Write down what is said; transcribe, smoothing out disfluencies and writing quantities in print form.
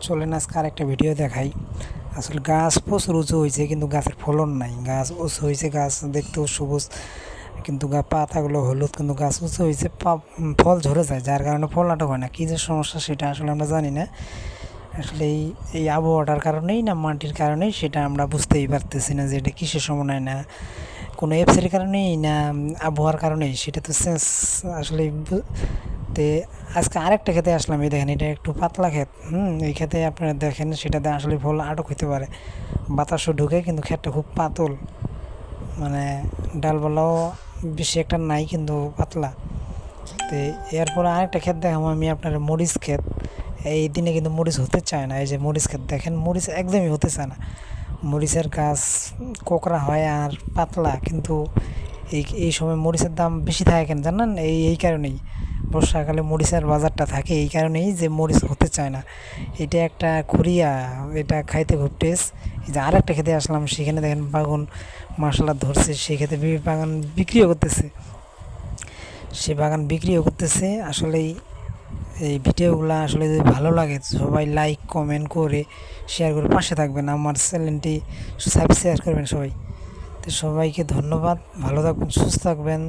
চলেন আজকে আরেকটা ভিডিও দেখাই। আসলে গাছ প্রচুর উঁচু হয়েছে কিন্তু গাছের ফলন নাই। গাছ উঁচু হয়েছে, গাছ দেখতেও সবুজ কিন্তু পাতাগুলো হলুদ, কিন্তু গাছ উঁচু হয়েছে, ফল ঝরে যায়, যার কারণে ফল নাটক হয় না। কী যে সমস্যা সেটা আসলে আমরা জানি না। আসলে এই আবহাওয়াটার কারণেই না মাটির কারণেই সেটা আমরা বুঝতেই পারতেছি না যে এটা কিসের সমন্বয়, না কোনো এপসের কারণেই, না আবহাওয়ার কারণেই, সেটা তো সেন্স আসলে তে আজকে আরেকটা খেতে আসলাম। এই দেখেন, এটা একটু পাতলা ক্ষেত। এই খেতে আপনারা দেখেন সেটাতে আসলে ফল আটক হইতে পারে, বাতাসও ঢুকে, কিন্তু ক্ষেতটা খুব পাতল, মানে ডালপালাও বেশি একটা নাই কিন্তু পাতলা। তো এরপরে আরেকটা ক্ষেত দেখাবো আমি আপনার, মরিচ ক্ষেত। এই দিনে কিন্তু মরিচ হতে চায় না। এই যে মরিচ ক্ষেত দেখেন, মরিচ একদমই হতে চায় না। মরিচের গাছ কোকড়া হয় আর পাতলা, কিন্তু এই সময় মরিচের দাম বেশি থাকে কেন জানেন? এই কারণেই বর্ষাকালে মরিচের বাজারটা থাকে, এই কারণেই যে মরিচ হতে চায় না। এটা একটা কোরিয়া, এটা খাইতে খুব টেস্ট। এই যে আর একটা খেতে আসলাম, সেখানে দেখেন বাগান মাসালা ধরছে, সেই খেতে বাগান বিক্রিও করতেছে, সে বাগান বিক্রিও করতেছে। আসলে এই ভিডিওগুলো আসলে যদি ভালো লাগে সবাই লাইক কমেন্ট করে শেয়ার করে পাশে থাকবেন, আমার চ্যানেলটি সাবস্ক্রাইব করবেন সবাই। তো সবাইকে ধন্যবাদ, ভালো থাকবেন, সুস্থ থাকবেন।